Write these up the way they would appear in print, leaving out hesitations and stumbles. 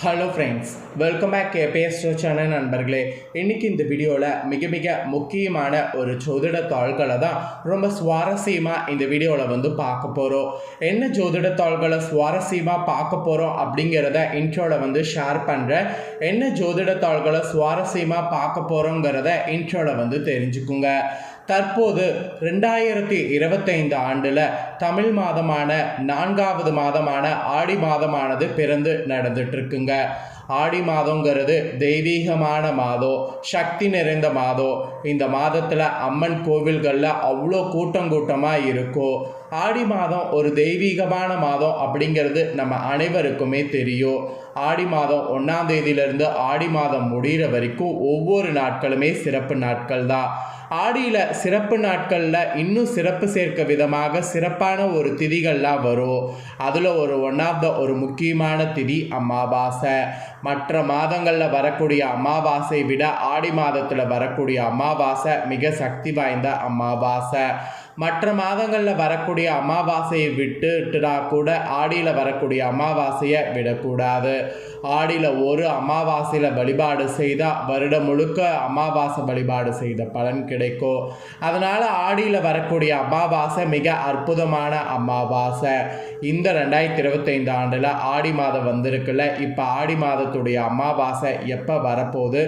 Hello friends, welcome back KPS channel நண்பர்களே. இன்றைக்கி இந்த வீடியோவில் மிக முக்கியமான ஒரு ஜோதிட தாள்களை தான் ரொம்ப சுவாரஸ்யமாக இந்த வீடியோவில் பார்க்க போகிறோம். என்ன ஜோதிட தாள்களை சுவாரஸ்யமாக பார்க்க போகிறோம் அப்படிங்கிறத இன்ட்ரோவில் ஷேர் பண்ணுறேன். என்ன ஜோதிட தாள்களை சுவாரஸ்யமாக பார்க்க போகிறோங்கிறத இன்ட்ரோவில் தெரிஞ்சுக்குங்க. தற்போது 2025 ஆண்டில் தமிழ் மாதமான 4வது மாதமான ஆடி மாதமானது பிறந்து நடந்துட்டுருக்குங்க. ஆடி மாதங்கிறது தெய்வீகமான மாதம், சக்தி நிறைந்த மாதம். இந்த மாதத்தில் அம்மன் கோவில்களில் அவ்வளோ கூட்டமாக இருக்கும். ஆடி மாதம் ஒரு தெய்வீகமான மாதம் அப்படிங்கிறது நம்ம அனைவருக்குமே தெரியும். ஆடி மாதம் 1ஆம் தேதியிலிருந்து ஆடி மாதம் முடிகிற வரைக்கும் ஒவ்வொரு நாட்களுமே சிறப்பு நாட்கள் தான். ஆடியில் சிறப்பு நாட்களில் இன்னும் சிறப்பு சேர்க்க விதமாக சிறப்பான ஒரு திதிகள்லாம் வரும். அதில் ஒரு முக்கியமான திதி அமாவாசை. மற்ற மாதங்களில் வரக்கூடிய அமாவாசை விட ஆடி மாதத்தில் வரக்கூடிய அமாவாசை மிக சக்தி வாய்ந்த அமாவாசை. மற்ற மாதங்களில் வரக்கூடிய அமாவாசையை விட்டுட்டா கூட ஆடியில் வரக்கூடிய அமாவாசையை விடக்கூடாது. ஆடியில் ஒரு அமாவாசையில் வழிபாடு செய்தால் வருடம் முழுக்க அமாவாசை வழிபாடு செய்த பலன் கிடைக்கும். அதனால் ஆடியில் வரக்கூடிய அமாவாசை மிக அற்புதமான அமாவாசை. இந்த 2025 ஆண்டில் ஆடி மாதம் வந்திருக்குல்ல, இப்போ ஆடி மாதத்துடைய அமாவாசை எப்போ வரப்போகுது?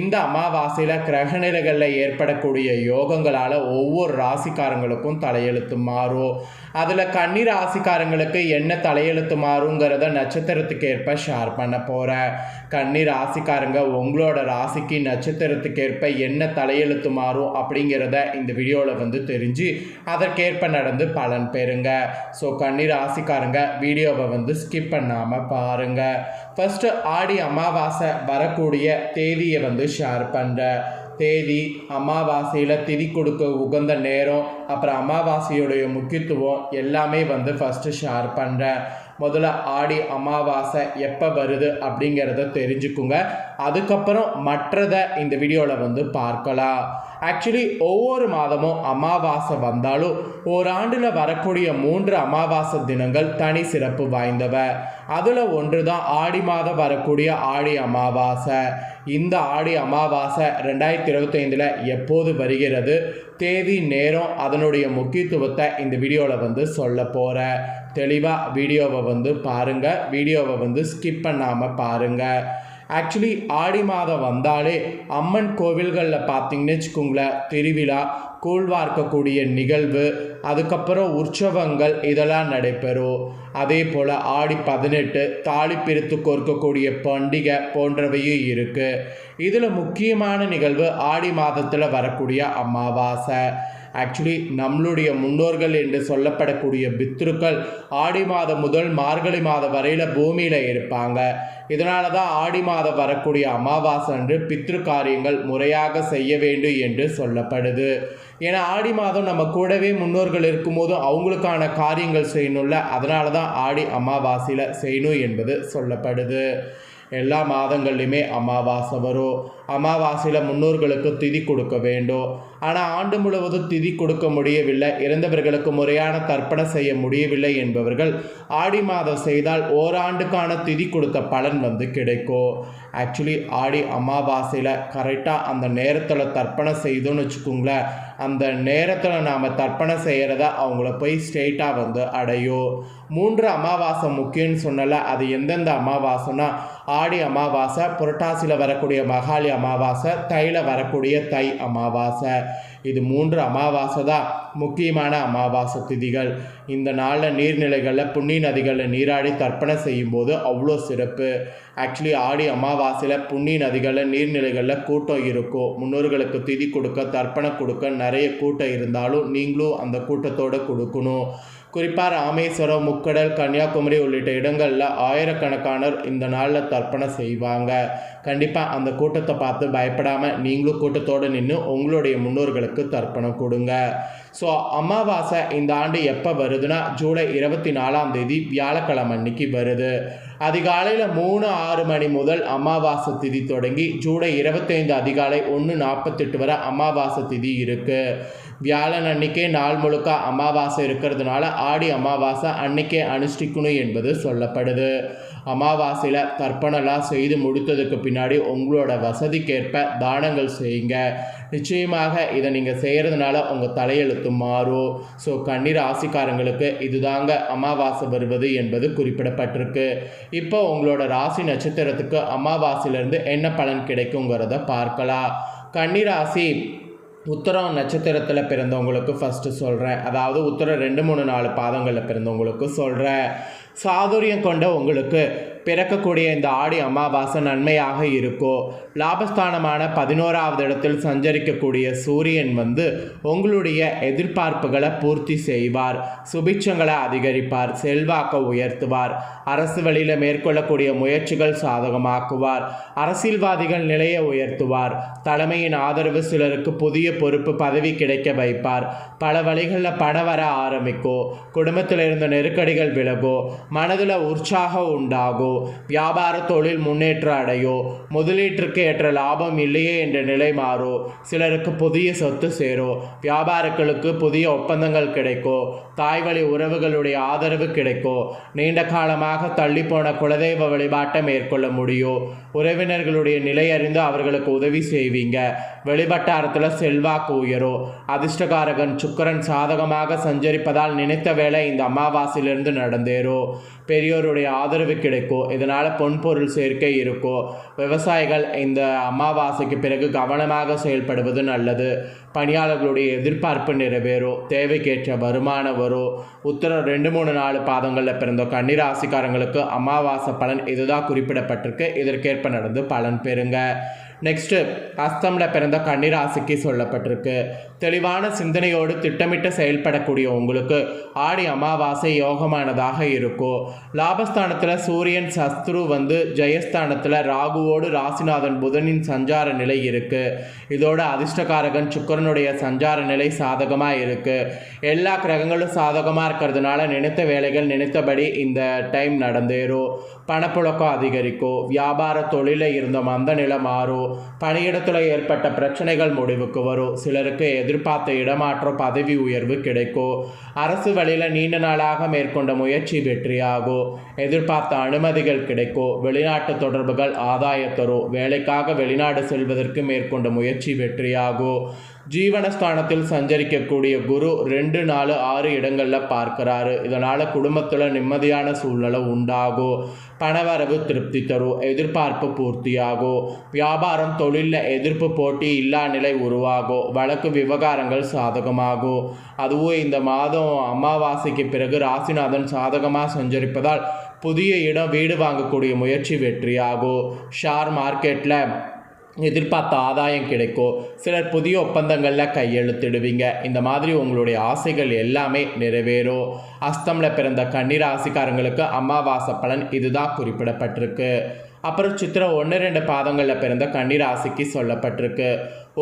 இந்த அமாவாசையில் கிரகநிலைகளில் ஏற்படக்கூடிய யோகங்களால் ஒவ்வொரு ராசிக்காரங்களுக்கும் தலையெழுத்து மாறும். அதில் கன்னி ராசிக்காரங்களுக்கு என்ன தலையெழுத்து மாறுங்கிறத நட்சத்திரத்துக்கு ஏற்ப ஷேர் பண்ண போகிறேன். கன்னி ராசிக்காரங்க உங்களோட ராசிக்கு நட்சத்திரத்துக்கு ஏற்ப என்ன தலையெழுத்து மாறும் அப்படிங்கிறத இந்த வீடியோவில் தெரிஞ்சு அதற்கேற்ப நடந்து பலன் பெறுங்க. ஸோ கன்னி ராசிக்காரங்க வீடியோவை ஸ்கிப் பண்ணாமல் பாருங்கள். ஃபஸ்ட்டு ஆடி அமாவாசை வரக்கூடிய தேதியை ஷேர் பண்ணுறேன். தேதி, அமாவாசையில் திதி கொடுக்க உகந்த நேரம், அப்புறம் அமாவாசையுடைய முக்கியத்துவம் எல்லாமே ஃபஸ்ட்டு ஷேர் பண்ணுறேன். முதல்ல ஆடி அமாவாசை எப்போ வருது அப்படிங்கிறத தெரிஞ்சுக்குங்க. அதுக்கப்புறம் மற்றதை இந்த வீடியோவில் பார்க்கலாம். ஆக்சுவலி ஒவ்வொரு மாதமும் அமாவாசை வந்தாலும் ஓராண்டில் வரக்கூடிய 3 அமாவாசை தினங்கள் தனி சிறப்பு வாய்ந்தவ. அதில் ஒன்று தான் ஆடி மாதம் வரக்கூடிய ஆடி அமாவாசை. இந்த ஆடி அமாவாசை 2025 எப்போது வருகிறது, தேதி, நேரம், அதனுடைய முக்கியத்துவத்தை இந்த வீடியோவில் சொல்ல போகிறேன். தெளிவாக வீடியோவை பாருங்கள். வீடியோவை ஸ்கிப் பண்ணாமல் பாருங்கள். ஆக்சுவலி ஆடி மாதம் வந்தாலே அம்மன் கோவில்களில் பார்த்தீங்கன்னு வச்சுக்கோங்களேன், திருவிழா, கூழ்வார்க்கக்கூடிய நிகழ்வு, அதுக்கப்புறம் உற்சவங்கள் இதெல்லாம் நடைபெறும். அதே போல் ஆடி 18 தாலி பிரித்து கோர்க்கக்கூடிய பண்டிகை போன்றவையும் இருக்குது. இதில் முக்கியமான நிகழ்வு ஆடி மாதத்தில் வரக்கூடிய அமாவாசை. ஆக்சுவலி நம்மளுடைய முன்னோர்கள் என்று சொல்லப்படக்கூடிய பித்ருக்கள் ஆடி மாதம் முதல் மார்கழி மாதம் வரையில் பூமியில் இருப்பாங்க. இதனால தான் ஆடி மாதம் வரக்கூடிய அமாவாசை அன்று பித்ரு காரியங்கள் முறையாக செய்ய வேண்டும் என்று சொல்லப்படுது. ஏன்னா ஆடி மாதம் நம்ம கூடவே முன்னோர்கள் இருக்கும்போது அவங்களுக்கான காரியங்கள் செய்யணும்ல, அதனால தான் ஆடி அமாவாசையில் செய்யணும் என்பது சொல்லப்படுது. எல்லா மாதங்கள்லையுமே அமாவாசை வரும். அமாவாசையில் முன்னோர்களுக்கு திதி கொடுக்க வேண்டும். ஆனால் ஆண்டு முழுவதும் திதி கொடுக்க முடியவில்லை, இறந்தவர்களுக்கு முறையான தர்ப்பணம் செய்ய முடியவில்லை என்பவர்கள் ஆடி மாதம் செய்தால் ஓராண்டுக்கான திதி கொடுத்த பலன் கிடைக்கும். ஆக்சுவலி ஆடி அமாவாசையில் கரெக்டாக அந்த நேரத்தில் தர்ப்பணம் செய்தோன்னு வச்சுக்கோங்களேன், அந்த நேரத்தில் நாம் தர்ப்பணம் செய்கிறத அவங்கள போய் ஸ்ட்ரெயிட்டாக அடையும். 3 அமாவாசை முக்கியம்னு சொன்னல, அது எந்தெந்த அமாவாசைனா ஆடி அமாவாசை, புரட்டாசியில் வரக்கூடிய மகாலி அமாவாசை, தையில் வரக்கூடிய தை அமாவாசை. இது 3 அமாவாசை தான் முக்கியமான அமாவாசை திதிகள். இந்த நாளில் நீர்நிலைகளில் புண்ணிய நதிகளில் நீராடி தர்ப்பணம் செய்யும்போது அவ்வளோ சிறப்பு. ஆக்சுவலி ஆடி அமாவாசையில் புண்ணிய நதிகளில் நீர்நிலைகளில் கூட்டம் இருக்கும். முன்னோர்களுக்கு திதி கொடுக்க, தர்ப்பணம் கொடுக்க நிறைய கூட்டம் இருந்தாலும் நீங்களும் அந்த கூட்டத்தோடு கொடுக்கணும். குறிப்பாக ராமேஸ்வரம், முக்கடல், கன்னியாகுமரி உள்ளிட்ட இடங்களில் ஆயிரக்கணக்கானோர் இந்த நாளில் தர்ப்பணம் செய்வாங்க. கண்டிப்பாக அந்த கூட்டத்தை பார்த்து பயப்படாமல் நீங்களும் கூட்டத்தோடு நின்று உங்களுடைய முன்னோர்களுக்கு தர்ப்பணம் கொடுங்க. ஸோ அமாவாசை இந்த ஆண்டு எப்போ வருதுன்னா ஜூலை 24ஆம் தேதி வியாழக்கிழமை அன்னைக்கு வருது. அதிகாலையில் 3:06 மணி முதல் அமாவாசை திதி தொடங்கி ஜூலை 25 அதிகாலை 1:48 வரை அமாவாசை திதி இருக்குது. வியாழன் அன்னைக்கே நாள் முழுக்க அமாவாசை இருக்கிறதுனால ஆடி அமாவாசை அன்னைக்கே அனுஷ்டிக்கணும் என்பது சொல்லப்படுது. அமாவாசையில் தர்ப்பணம்லாம் செய்து முடித்ததுக்கு பின்னாடி உங்களோட வசதிக்கேற்ப தானங்கள் செய்யுங்க. நிச்சயமாக இதை நீங்கள் செய்கிறதுனால உங்கள் தலையெழுத்து மாறும். ஸோ கன்னி ராசிக்காரங்களுக்கு இதுதாங்க அமாவாசை வருவது என்பது குறிப்பிடப்பட்டிருக்கு. இப்போ உங்களோட ராசி நட்சத்திரத்துக்கு அமாவாசையிலேருந்து என்ன பலன் கிடைக்குங்கிறத பார்க்கலாம். கன்னி ராசி உத்தரம் நட்சத்திரத்தில் பிறந்தவங்களுக்கு ஃபஸ்ட்டு சொல்கிறேன். அதாவது உத்தரம் 2, 3, 4 பாதங்களில் பிறந்தவங்களுக்கு சொல்கிறேன். சாதுரியம் கொண்ட உங்களுக்கு பிறக்கக்கூடிய இந்த ஆடி அமாவாசை நன்மையாக இருக்கும். லாபஸ்தானமான 11வது இடத்தில் சஞ்சரிக்கக்கூடிய சூரியன் உங்களுடைய எதிர்பார்ப்புகளை பூர்த்தி செய்வார். சுபிட்சங்களை அதிகரிப்பார். செல்வாக்கை உயர்த்துவார். அரசு வழியில் மேற்கொள்ளக்கூடிய முயற்சிகள் சாதகமாக்குவார். அரசியல்வாதிகள் நிலையை உயர்த்துவார். தலைமையின் ஆதரவு சிலருக்கு புதிய பொறுப்பு பதவி கிடைக்க வைப்பார். பல வழிகளில் பணம் வர ஆரம்பிக்கும். குடும்பத்தில் இருந்த நெருக்கடிகள் விலகும். மனதில் உற்சாகம் உண்டாகும். வியாபார தொழில் முன்னேற்றம் அடையும். முதலீட்டிற்கு ஏற்ற லாபம் இல்லையே என்ற நிலை மாறும். சிலருக்கு புதிய சொத்து சேரும். வியாபாரிகளுக்கு புதிய ஒப்பந்தங்கள் கிடைக்கும். தாய்வழி உறவுகளுடைய ஆதரவு கிடைக்கும். நீண்ட காலமாக தள்ளிப்போன குலதெய்வ வழிபாட்டை மேற்கொள்ள முடியும். உறவினர்களுடைய நிலை அறிந்து அவர்களுக்கு உதவி செய்வீங்க. வெளிவட்டாரத்தில் செல்வாக்கு உயரும். அதிர்ஷ்டகாரகன் சுக்கிரன் சாதகமாக சஞ்சரிப்பதால் நினைத்த வேலை இந்த அமாவாசையிலிருந்து நடந்தேறும். பெரியோருடைய ஆதரவு கிடைக்கும். இதனால் பொன்பொருள் சேர்க்கை இருக்கும். விவசாயிகள் இந்த அமாவாசைக்கு பிறகு கவனமாக செயல்படுவது நல்லது. பணியாளர்களுடைய எதிர்பார்ப்பு நிறைவேறும். தேவைக்கேற்ற வருமானம் வரும். உத்தரம் 2, 3, 4 பாதங்களில் பிறந்த கன்னிராசிக்காரங்களுக்கு அமாவாசை பலன் இதுதான் குறிப்பிடப்பட்டிருக்கு. இதற்கேற்ப நடந்து பலன் பெறுங்க. நெக்ஸ்ட்டு அஸ்தமில் பிறந்த கன்னிராசிக்கு சொல்லப்பட்டிருக்கு. தெளிவான சிந்தனையோடு திட்டமிட்டு செயல்படக்கூடிய உங்களுக்கு ஆடி அமாவாசை யோகமானதாக இருக்கும். லாபஸ்தானத்தில் சூரியன் சத்ரு ஜெயஸ்தானத்தில் ராகுவோடு ராசிநாதன் புதனின் சஞ்சார நிலை இருக்குது. இதோட அதிர்ஷ்டகாரகன் சுக்கிரனுடைய சஞ்சார நிலை சாதகமாக இருக்குது. எல்லா கிரகங்களும் சாதகமாக இருக்கிறதுனால நினைத்த வேலைகள் நினைத்தபடி இந்த டைம் நடந்தேறும். பணப்புழக்கம் அதிகரிக்கும். வியாபார தொழிலில் இருந்த மந்த நிலை மாறும். பணியிடத்தில் ஏற்பட்ட பிரச்சனைகள் முடிவுக்கு வரும். சிலருக்கு எதிர்பார்த்த இடமாற்றம் பதவி உயர்வு கிடைக்கும். அரசு வழியில் நீண்ட நாளாக மேற்கொண்ட முயற்சி வெற்றியாகும். எதிர்பார்த்த அனுமதிகள் கிடைக்கும். வெளிநாட்டு தொடர்புகள் ஆதாய தரும். வேலைக்காக வெளிநாடு செல்வதற்கு மேற்கொண்ட முயற்சி வெற்றியாகும். ஜீவனஸ்தானத்தில் சஞ்சரிக்கக்கூடிய குரு 2, 4, 6 இடங்களில் பார்க்கிறாரு. இதனால் குடும்பத்தில் நிம்மதியான சூழ்நிலை உண்டாகும். பணவரவு திருப்தி தரும். எதிர்பார்ப்பு பூர்த்தியாகும். வியாபாரம் தொழிலில் எதிர்ப்பு போட்டி இல்லா நிலை உருவாகும். வழக்கு விவகாரங்கள் சாதகமாகும். அதுவும் இந்த மாதம் அமாவாசைக்கு பிறகு ராசிநாதன் சாதகமாக சஞ்சரிப்பதால் புதிய இடம் வீடு வாங்கக்கூடிய முயற்சி வெற்றியாகும். ஷேர் மார்க்கெட்டில் எதிர்பார்த்த ஆதாயம் கிடைக்கும். சிலர் புதிய ஒப்பந்தங்களில் கையெழுத்திடுவீங்க. இந்த மாதிரி உங்களுடைய ஆசைகள் எல்லாமே நிறைவேறும். அஸ்தமில் பிறந்த கன்னிராசிக்காரங்களுக்கு அமாவாசை பலன் இதுதான் குறிப்பிடப்பட்டிருக்கு. அப்புறம் சித்திரை 1, 2 பாதங்களில் பிறந்த கன்னிராசிக்கு சொல்லப்பட்டிருக்கு.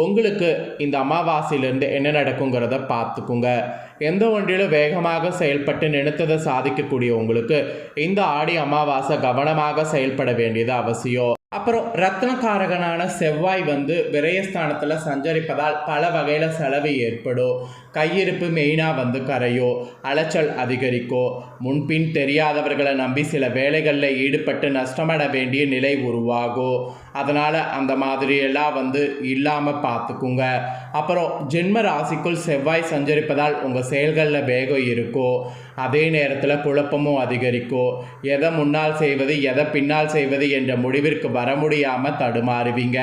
உங்களுக்கு இந்த அமாவாசையிலேருந்து என்ன நடக்குங்கிறத பார்த்துக்குங்க. எந்த ஒன்றிலும் வேகமாக செயல்பட்டு நினைத்ததை சாதிக்கக்கூடிய உங்களுக்கு இந்த ஆடி அமாவாசை கவனமாக செயல்பட வேண்டியது அவசியம். அப்புறம் ரத்னகாரகனான செவ்வாய் விரயஸ்தானத்தில் சஞ்சரிப்பதால் பல வகையில் செலவு ஏற்படும். கையிருப்பு மெயினாக கரையும். அலைச்சல் அதிகரிக்கும். முன்பின் தெரியாதவர்களை நம்பி சில வேலைகளில் ஈடுபட்டு நஷ்டமட வேண்டிய நிலை உருவாகும். அதனால் அந்த மாதிரியெல்லாம் இல்லாமல் பார்த்துக்குங்க. அப்புறம் ஜென்ம ராசிக்குள் செவ்வாய் சஞ்சரிப்பதால் உங்கள் செயல்களில் வேகம் இருக்கும். அதே நேரத்தில் குழப்பமும் அதிகரிக்கும். எதை முன்னால் செய்வது எதை பின்னால் செய்வது என்ற முடிவிற்கு வர முடியாமல் தடுமாறுவீங்க.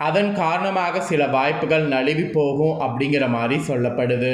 அதன் காரணமாக சில வாய்ப்புகள் நழுவி போகும் அப்படிங்கிற மாதிரி சொல்லப்படுது.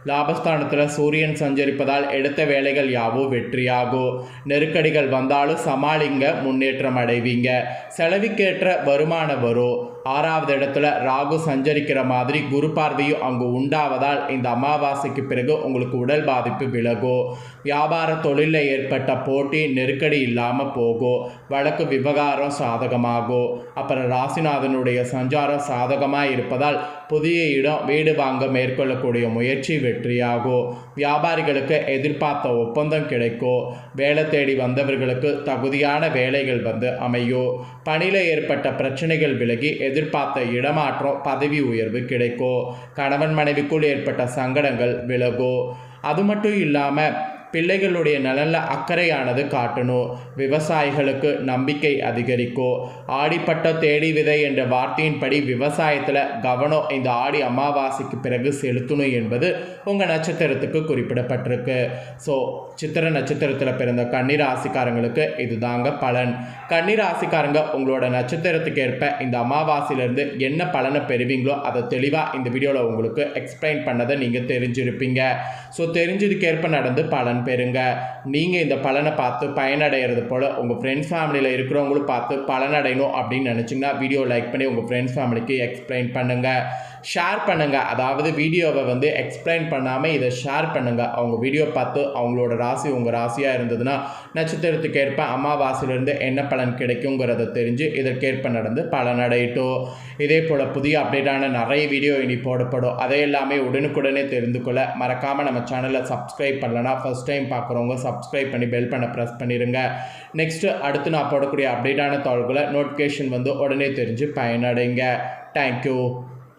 லாபஸ்தானத்தில் சூரியன் சஞ்சரிப்பதால் எடுத்த வேலைகள் யாவும் வெற்றியாகும். நெருக்கடிகள் வந்தாலும் சமாளிங்க, முன்னேற்றம் அடைவீங்க. செலவுக்கேற்ற வருமானம் வரும். 6வது இடத்துல ராகு சஞ்சரிக்கிற மாதிரி குரு பார்வையும் அங்கு உண்டாவதால் இந்த அமாவாசைக்கு பிறகு உங்களுக்கு உடல் பாதிப்பு விலகும். வியாபார தொழிலில் ஏற்பட்ட போட்டி நெருக்கடி இல்லாமல் போகும். வழக்கு விவகாரம் சாதகமாகும். அப்புறம் ராசிநாதனுடைய சஞ்சாரம் சாதகமாக இருப்பதால் புதிய இடம் வீடு வாங்க மேற்கொள்ளக்கூடிய முயற்சி வெற்றியாகும். வியாபாரிகளுக்கு எதிர்பார்த்த ஒப்பந்தம் கிடைக்கும். வேலை தேடி வந்தவர்களுக்கு தகுதியான வேலைகள் அமையும். பணியில் ஏற்பட்ட பிரச்சனைகள் விலகி எதிர்பார்த்த இடமாற்றம் பதவி உயர்வு கிடைக்கும். கணவன் மனைவிக்குள் ஏற்பட்ட சங்கடங்கள் விலகும். அது மட்டும் இல்லாமல் பிள்ளைகளுடைய நலனில் அக்கறையானது காட்டணும். விவசாயிகளுக்கு நம்பிக்கை அதிகரிக்கும். ஆடிப்பட்ட தேடி விதை என்ற வார்த்தையின்படி விவசாயத்தில் கவனம் இந்த ஆடி அமாவாசைக்கு பிறகு செலுத்தணும் என்பது உங்கள் நட்சத்திரத்துக்கு குறிப்பிடப்பட்டிருக்கு. ஸோ சித்திரை நட்சத்திரத்தில் பிறந்த கன்னிராசிக்காரங்களுக்கு இதுதாங்க பலன். கன்னிராசிக்காரங்க உங்களோட நட்சத்திரத்துக்கு ஏற்ப இந்த அமாவாசையிலேருந்து என்ன பலனை பெறுவீங்களோ அதை தெளிவாக இந்த வீடியோவில் உங்களுக்கு எக்ஸ்பிளைன் பண்ணதை நீங்கள் தெரிஞ்சிருப்பீங்க. ஸோ தெரிஞ்சதுக்கேற்ப நடந்து பலன் பெறுங்க. நீங்கள் இந்த பலனை பார்த்து பயனடைகிறது போல் உங்கள் ஃப்ரெண்ட்ஸ் ஃபேமிலியில் இருக்கிறவங்களும் பார்த்து பலனடையணும் அப்படின்னு நினச்சிங்கன்னா வீடியோ லைக் பண்ணி உங்கள் ஃப்ரெண்ட்ஸ் ஃபேமிலிக்கு எக்ஸ்பிளைன் பண்ணுங்கள், ஷேர் பண்ணுங்கள். அதாவது வீடியோவை எக்ஸ்பிளைன் பண்ணாமல் இதை ஷேர் பண்ணுங்கள். அவங்க வீடியோ பார்த்து அவங்களோட ராசி உங்கள் ராசியாக இருந்ததுன்னா நட்சத்திரத்துக்கு ஏற்ப அமாவாசையிலேருந்து என்ன பலன் கிடைக்குங்கிறத தெரிஞ்சு இதற்கேற்ப நடந்து பலனடையட்டும். இதே போல் புதிய அப்டேட்டான நிறைய வீடியோ இனி போடப்படும். அதை எல்லாமே உடனுக்குடனே தெரிந்து கொள்ள மறக்காமல் நம்ம சேனலை சப்ஸ்கிரைப் பண்ணலன்னா ஃபஸ்ட் டைம் பார்க்குறவங்க சப்ஸ்கிரைப் பண்ணி பெல் பண்ண ப்ரெஸ் பண்ணிடுங்க. நெக்ஸ்ட்டு அடுத்து நான் போடக்கூடிய அப்டேட்டான தாள்களை நோட்டிஃபிகேஷன் உடனே தெரிஞ்சு பயனடைங்க. தேங்க்யூ.